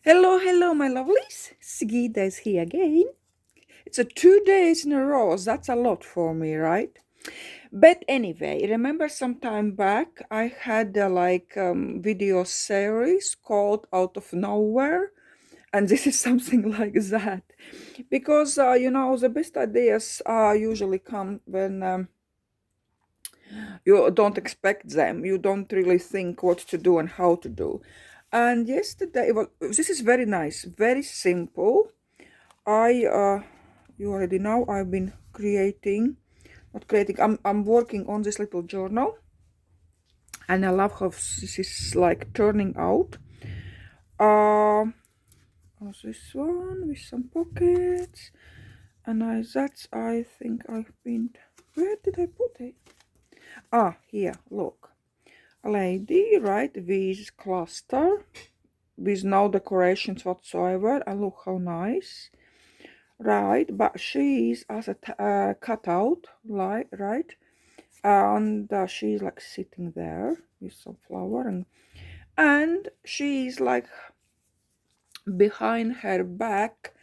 Hello, hello, my lovelies. Sigita is here again. It's a 2 days in a row. That's a lot for me, right? But anyway, remember some time back I had a video series called Out of Nowhere, and this is something like that. Because the best ideas usually come when you don't expect them. You don't really think what to do and how to do. And yesterday, well, this is very nice, very simple. You already know I've been not creating. I'm working on this little journal, and I love how this is like turning out. Uh, this one with some pockets, and I think I've been. Where did I put it? Ah, here. Look, a lady, right? With cluster, with no decorations whatsoever, and look how nice. Right, but she is as a cutout, like right, and she's like sitting there with some flower, and she's like behind her back.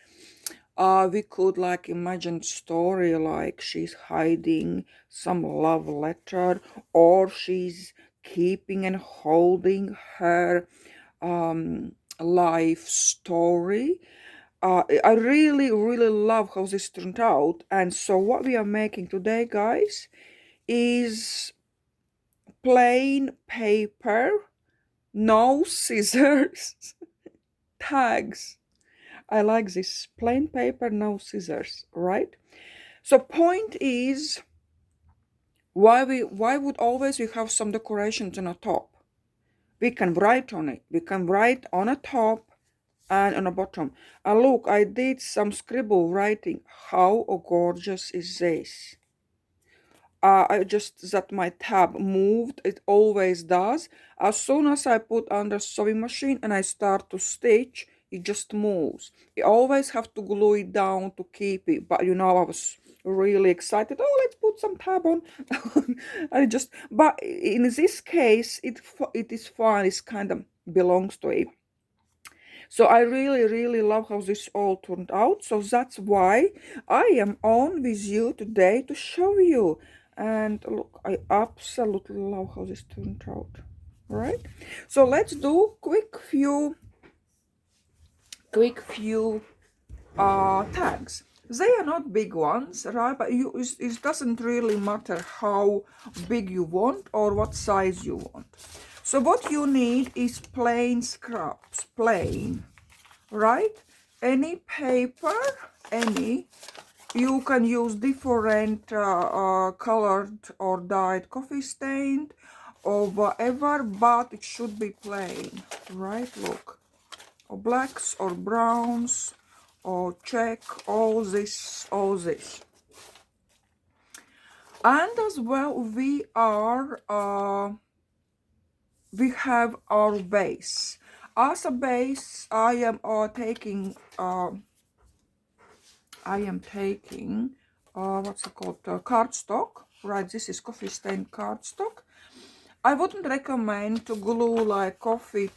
We could like imagine story like she's hiding some love letter, or she's keeping and holding her life story. I really, really love how this turned out. And so what we are making today, guys, is plain paper, no scissors, tags. I like this plain paper, no scissors, right? So point is, why would always we have some decorations on the top? We can write on it. We can write on a top and on the bottom. And look, I did some scribble writing. How gorgeous is this? I just that my tab moved. It always does. As soon as I put under sewing machine and I start to stitch, it just moves. You always have to glue it down to keep it. But I was really excited. Oh, let's put some tab on. But in this case, it is fine. It's kind of belongs to it. So I really, really love how this all turned out. So that's why I am on with you today to show you. And look, I absolutely love how this turned out. Right? So let's do quick few tags. They are not big ones, right? But it doesn't really matter how big you want or what size you want. So what you need is plain scraps, plain, right? Any paper, any. You can use different colored or dyed coffee stain or whatever, but it should be plain, right? Look, or blacks or browns or check, all this. And as well, we have our base. As a base, I am taking what's it called, cardstock, right? This is coffee stain cardstock. I wouldn't recommend to glue like copy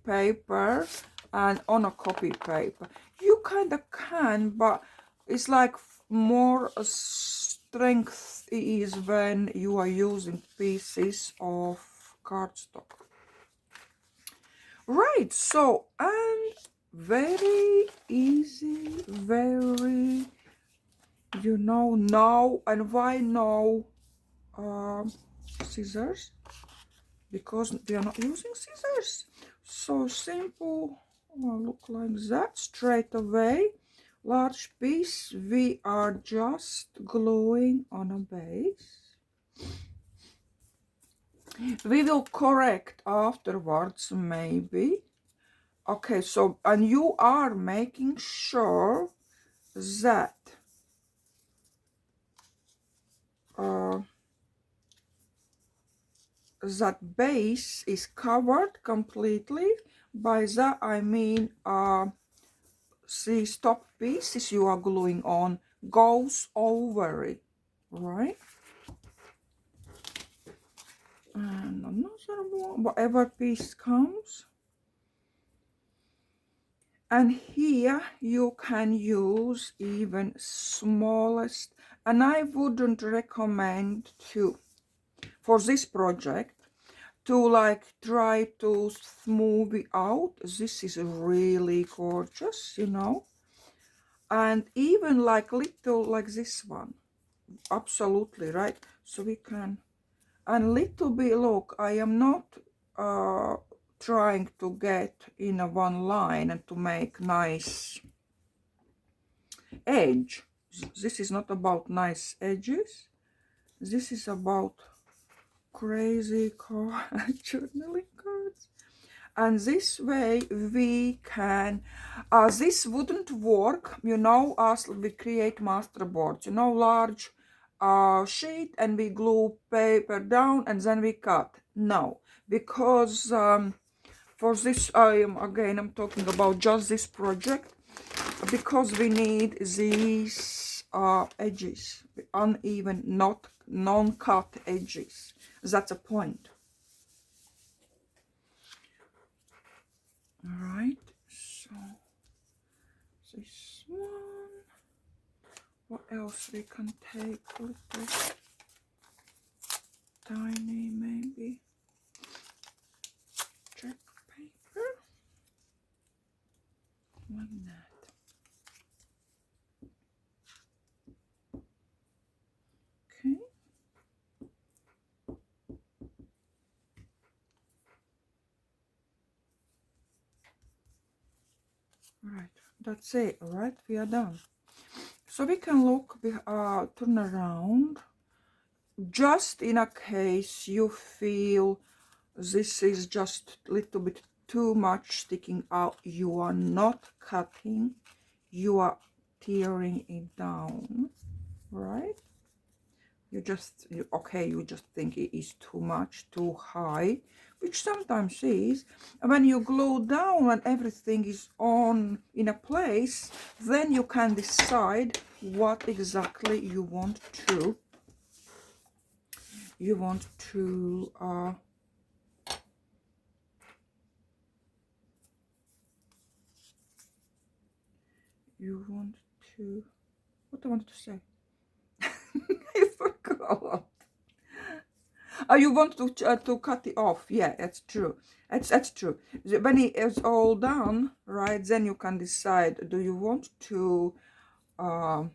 paper and on a copy paper. You kind of can, but it's like more strength is when you are using pieces of cardstock. Right, so, and very easy, very, now. And why no scissors? Because we are not using scissors. So simple. Look like that straight away. Large piece we are just gluing on a base. We will correct afterwards, maybe. Okay, so, and you are making sure that that base is covered completely. By that I mean the top pieces you are gluing on goes over it, right? And another one, whatever piece comes. And here you can use even smallest, and I wouldn't recommend to, for this project, to like try to smooth it out. This is really gorgeous, you know. And even like little like this one, absolutely right. So we can, and little bit, look, I am not trying to get in a one line and to make nice edge. This is not about nice edges. This is about crazy journaling cards. And this way we can, this wouldn't work, you know, as we create master boards, you know, large sheet, and we glue paper down and then we cut. No, because for this, I'm talking about just this project, because we need these edges, uneven, not non-cut edges. That's a point. All right, so this one. What else we can take? Little tiny, maybe check paper like that. Okay. Right, that's it. All right, we are done. So we can look, turn around, just in a case you feel this is just a little bit too much sticking out. You are not cutting, you are tearing it down, right? You just, okay, you just think it is too much, too high, which sometimes is. And when you glue down and everything is on in a place, then you can decide what exactly you want to you want to what I wanted to say. I forgot. You want to cut it off. Yeah, that's true. That's true. When it is all done, right, then you can decide, do you want to tear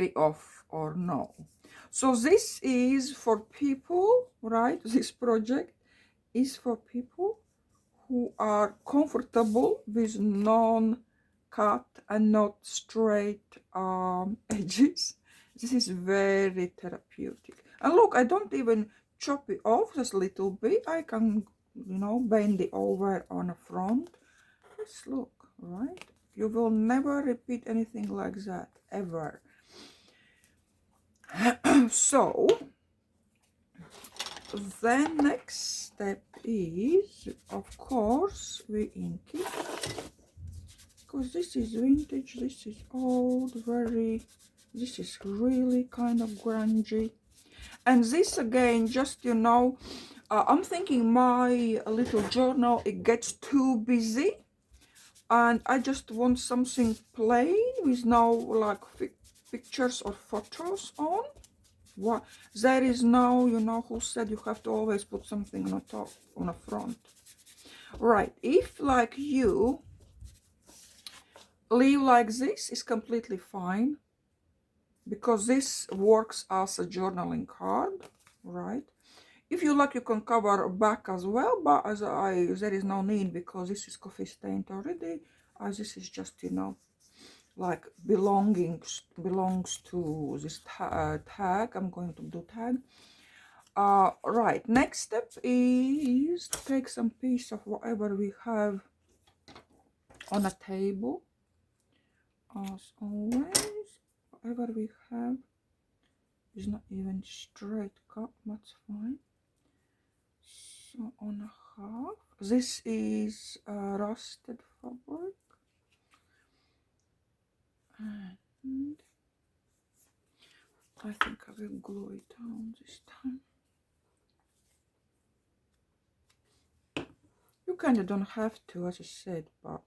it off or no. So this is for people, right? This project is for people who are comfortable with non-cut and not straight edges. This is very therapeutic. And look, I don't even chop it off just a little bit. I can, you know, bend it over on the front. Just look, right? You will never repeat anything like that, ever. So, then next step is, of course, we ink it. Because this is vintage, this is old, this is really kind of grungy. And this again, just, you know, I'm thinking my little journal, it gets too busy. And I just want something plain with no like pictures or photos on. What? There is no, you know, who said you have to always put something on the top, on the front. Right, if like you leave like this is completely fine, because this works as a journaling card, right? If you like, you can cover back as well, but as there is no need, because this is coffee stained already, as this is just, you know, like belongs to this tag. I'm going to do tag. Right, next step is to take some piece of whatever we have on a table. As always, whatever we have is not even straight cut, that's fine. So on a half, this is rusted fabric, and I think I will glue it down this time. You kind of don't have to, as I said, but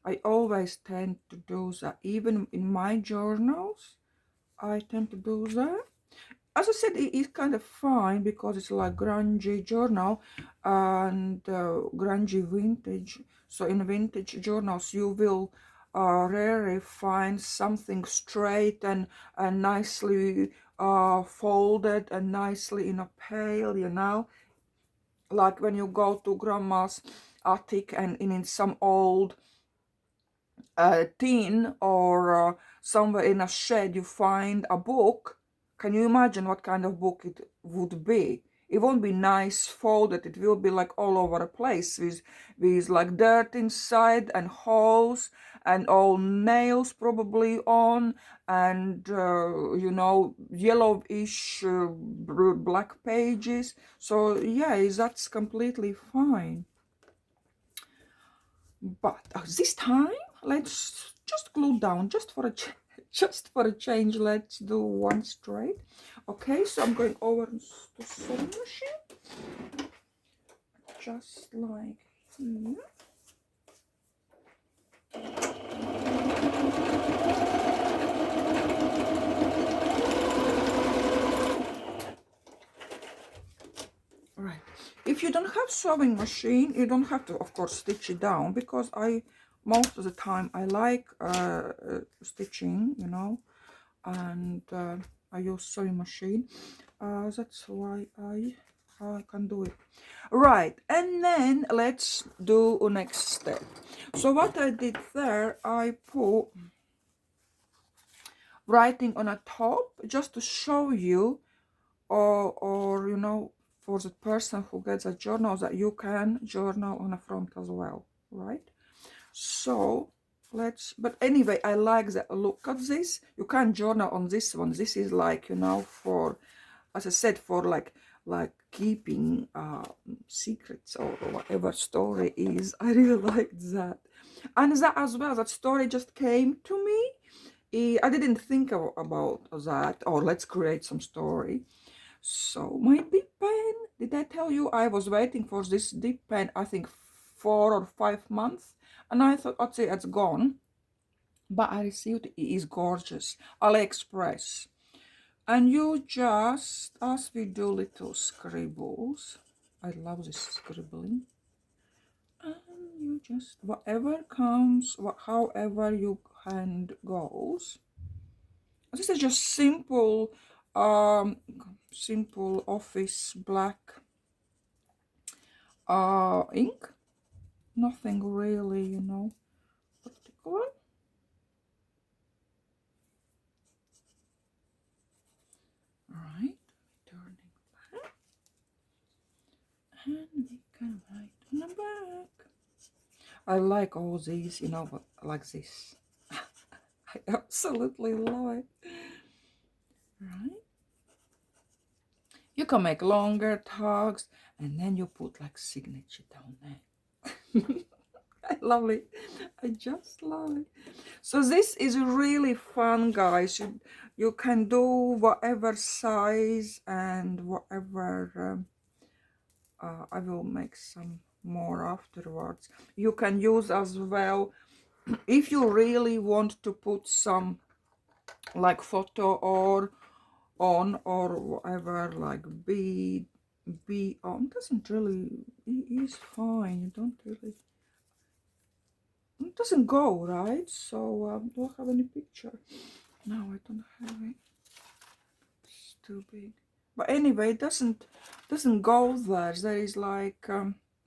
I always tend to do that. Even in my journals, I tend to do that. As I said, it is kind of fine because it's like grungy journal and grungy vintage. So in vintage journals, you will rarely find something straight and nicely folded and nicely in a pale, you know. Like when you go to grandma's attic and in some old tin or somewhere in a shed you find a book. Can you imagine what kind of book it would be? It won't be nice folded. It will be like all over the place with like dirt inside and holes and all nails probably on and you know, yellowish black pages. So yeah, that's completely fine. But this time, let's just glue down, just for a just for a change. Let's do one straight. Okay, so I'm going over to sewing machine, just like here. Right. If you don't have sewing machine, you don't have to, of course, stitch it down, because most of the time I like stitching, you know, and I use sewing machine. That's why I can do it. Right, and then let's do the next step. So what I did there, I put writing on a top just to show you, or you know, for the person who gets a journal, that you can journal on the front as well, right? So let's, but anyway, I like the look of this. You can journal on this one. This is like, you know, for, as I said, for like keeping secrets or whatever story is. I really like that. And that as well, that story just came to me. I didn't think about that, or let's create some story. So my dip pen, did I tell you I was waiting for this dip pen, I think 4 or 5 months, and I thought, okay, it's gone. But I received it. It is gorgeous. AliExpress. And you just, as we do little scribbles, I love this scribbling, and you just, whatever comes, however your hand goes. This is just simple, simple office black ink, nothing really, you know, particular. Right, turning back, and we can write on the back. I like all these, you know, but like this. I absolutely love it. Right. You can make longer tags, and then you put like signature down there. I love it. I just love it. So this is really fun, guys. You can do whatever size and whatever. I will make some more afterwards. You can use as well, if you really want to put some like photo or on or whatever, like be on, doesn't really, it is fine. You don't really, it doesn't go right. So do I have any picture? No, I don't have it. It's too big. But anyway, it doesn't go there. There is like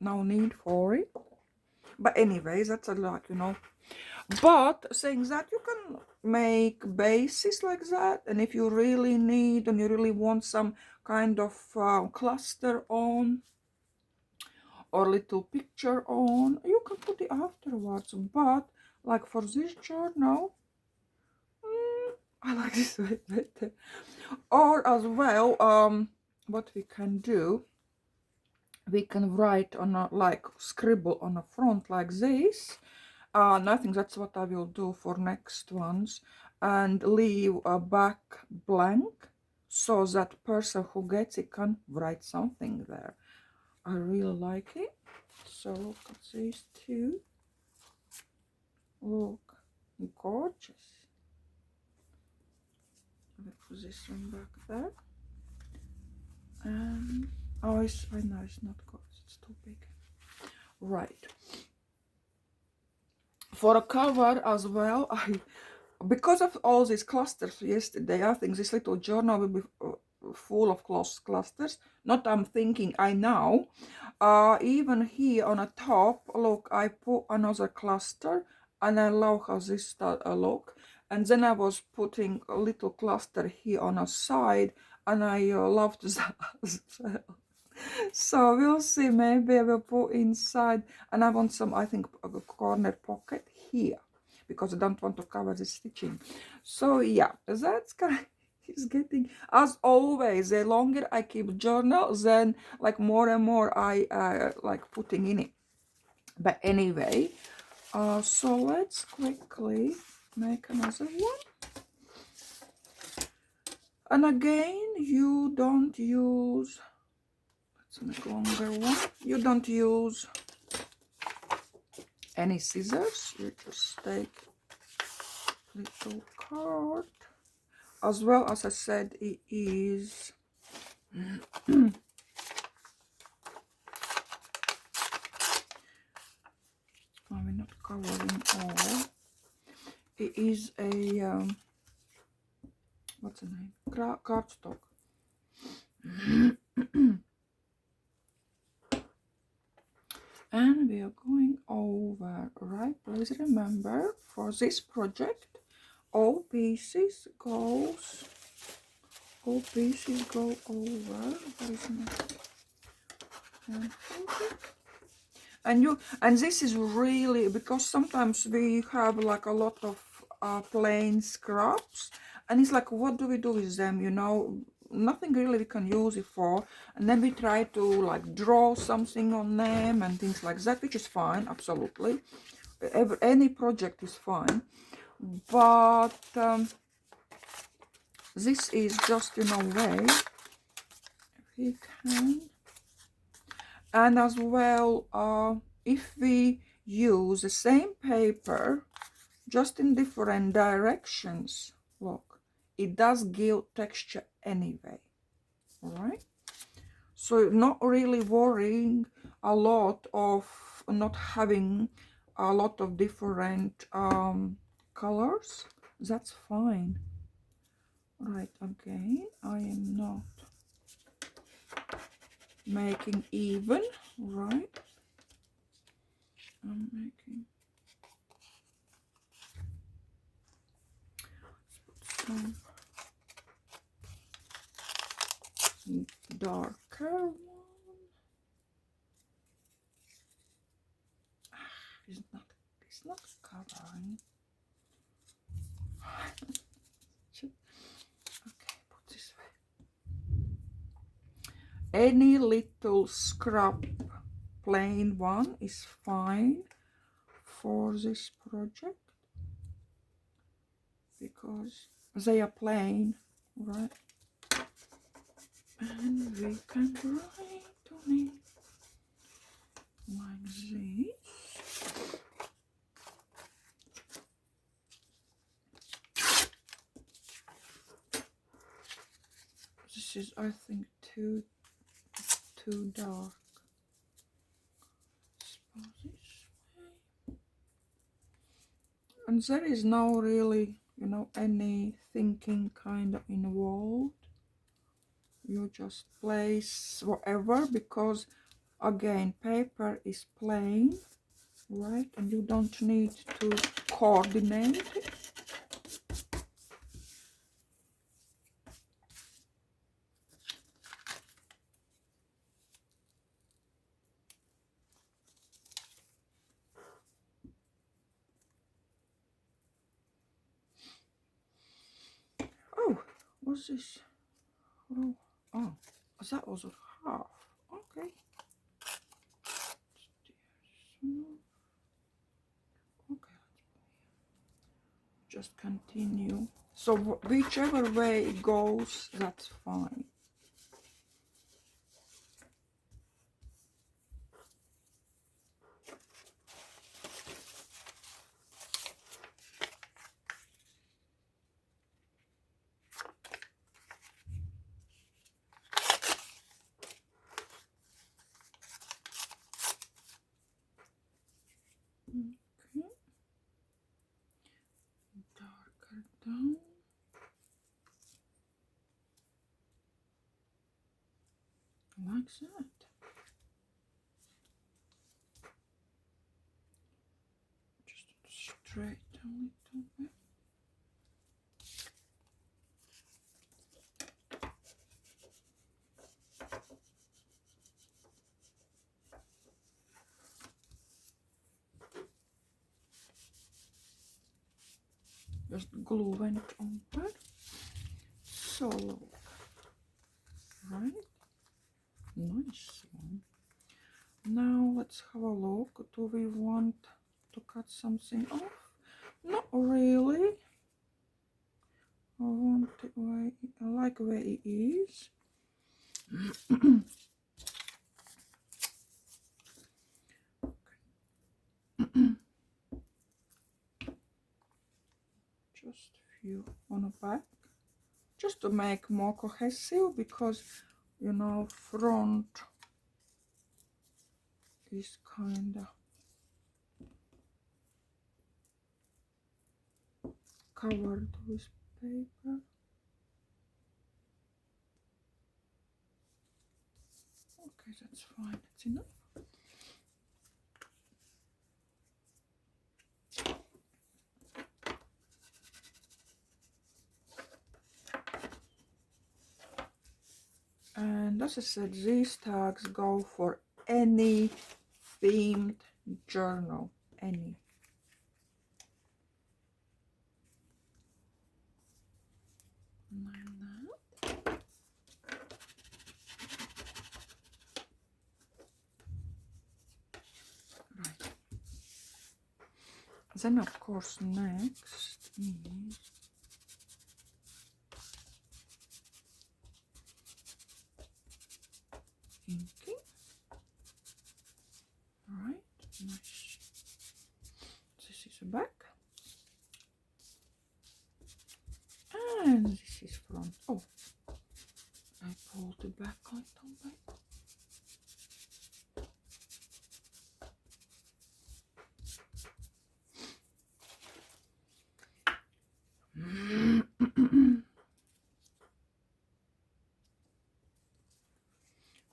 no need for it. But anyway, that's a lot, you know. But saying that, you can make bases like that, and if you really need and you really want some kind of cluster on or little picture on, you can put it afterwards. But like for this journal, I like this way better. Or as well, what we can do, we can write on a, like scribble on the front like this. And I think that's what I will do for next ones, and leave a back blank so that person who gets it can write something there. I really like it. So look at these two. Look, gorgeous. Let's put this one back there. And oh, I know it's not gorgeous. It's too big. Right. For a cover as well, because of all these clusters yesterday, I think this little journal will be full of clusters. Not I'm thinking, I know. Even here on the top, look, I put another cluster, and I love how this look. And then I was putting a little cluster here on a side, and I loved that as well. So we'll see, maybe I will put inside, and I want some, I think, a corner pocket here, because I don't want to cover the stitching. So yeah, that's kind of, it's getting, as always, the longer I keep journal, then like more and more I like putting in it. But anyway, so let's quickly make another one. And again, you don't use, let's make a longer one. You don't use any scissors. You just take little card. As well, as I said, it is I'm not covering all. It is a what's the name? Cardstock. And we are going over, right? Please remember, for this project, all pieces go over. And this is really, because sometimes we have like a lot of plain scraps, and it's like, what do we do with them, you know? Nothing really we can use it for. And then we try to like draw something on them and things like that, which is fine, absolutely. Any project is fine, but this is just, you know, way if we can. And as well, if we use the same paper just in different directions, look, it does give texture anyway. All right, so not really worrying a lot of not having a lot of different colors. That's fine. Right, again, I am not making even, right? I'm making, let's put some darker one. It's not covering. Okay, put this way. Any little scrap plain one is fine for this project, because they are plain, right? And we can write on it like this. This is, I think, too dark. This way. And there is no really, you know, any thinking kind of involved. You just place whatever, because again, paper is plain, right? And you don't need to coordinate it. Oh, what's this? Oh, that was a half. Okay. Okay, just continue. So whichever way it goes, that's fine. Okay. Darker down. Like that. Just straight a little bit. Just glue it over. So look, right? Nice one. Now let's have a look. Do we want to cut something off? Not really. I want it where I like where it is. Just few on the back, just to make more cohesive, because you know front is kind of covered with paper. Okay, that's fine, that's enough. And as I said, these tags go for any themed journal, any. Like that. Right. Then of course next is inking. Right, nice. This is the back. And this is front. Oh, I pulled it back a little bit.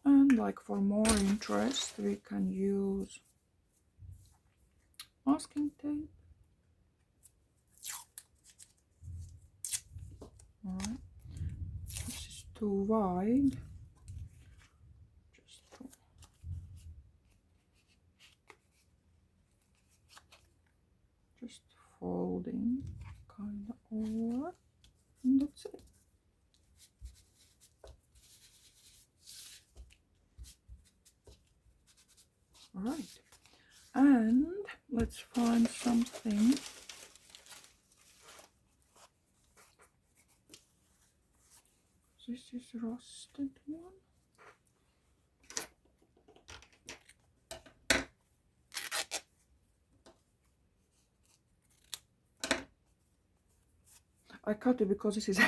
And like for more interest, we can use masking tape. Alright, this is too wide. Just folding kind of over, and that's it. Alright, and let's find something. This is rusted one. I cut it because this is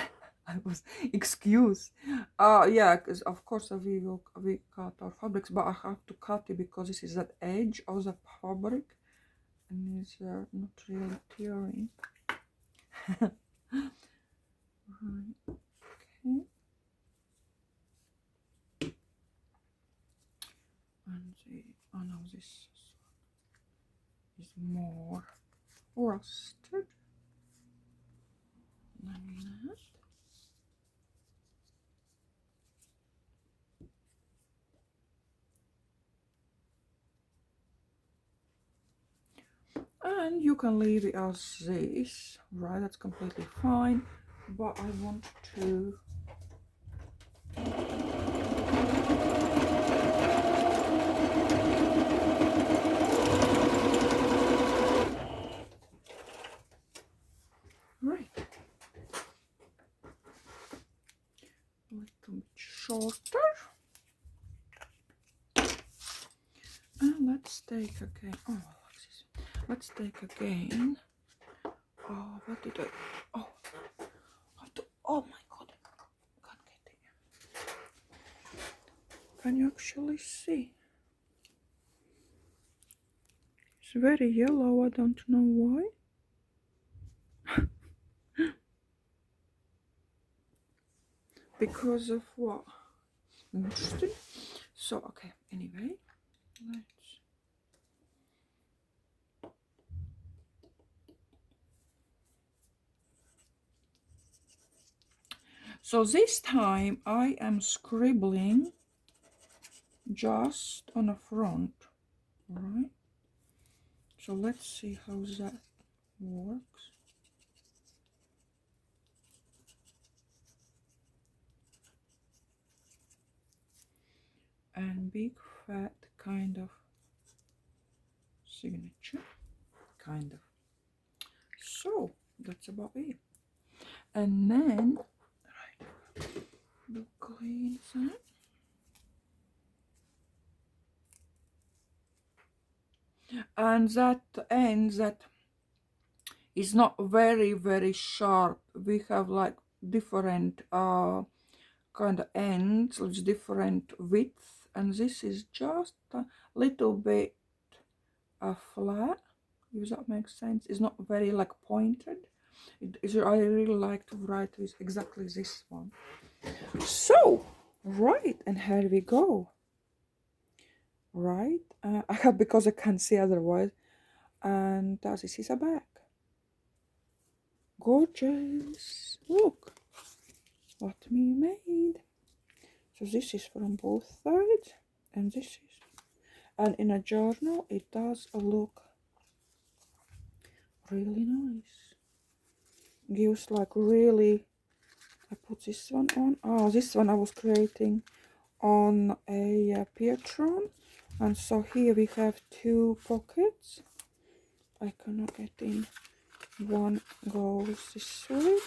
I was excuse. Yeah, because of course we cut our fabrics, but I have to cut it because this is that edge of the fabric and it's not really tearing. Right. Okay. And no, this is more rusted like that. And you can leave it as this, right? That's completely fine. But I want to right. A little bit shorter. And let's take again. Oh, this. Let's take again. Oh, what did I? Oh, oh my god! Can't get it. Can you actually see? very yellow, I don't know why. Because of what? Interesting. So, okay, anyway, let's... So this time I am scribbling just on the front, right? So let's see how that works. And big fat kind of signature, kind of. So that's about it. And then, right, we'll clean that. And that end that is not very sharp. We have like different kind of ends, with different width, and this is just a little bit flat, if that makes sense. It's not very like pointed. I really like to write with exactly this one. So right, and here we go. Right, because I can't see otherwise. And this is a bag. Gorgeous. Look what we made. So this is from both sides, and this is, and in a journal it does look really nice. Gives like really, I put this one on. Oh, this one I was creating on a Pietron, and so here we have two pockets. I cannot get in. One goes this way,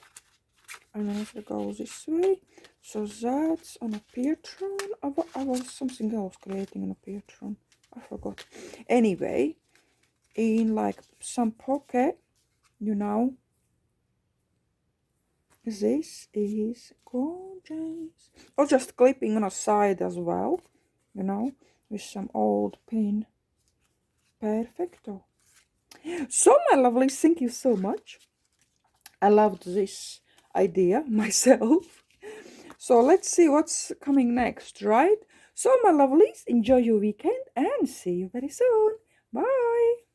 another goes this way. So that's on a Pietron. I was something else creating on a Pietron. I forgot. Anyway, in like some pocket, you know, this is gorgeous. Or just clipping on a side as well, you know, with some old pin. Perfecto. So my lovelies, thank you so much. I loved this idea myself. So let's see what's coming next, right? So my lovelies, enjoy your weekend and see you very soon. Bye.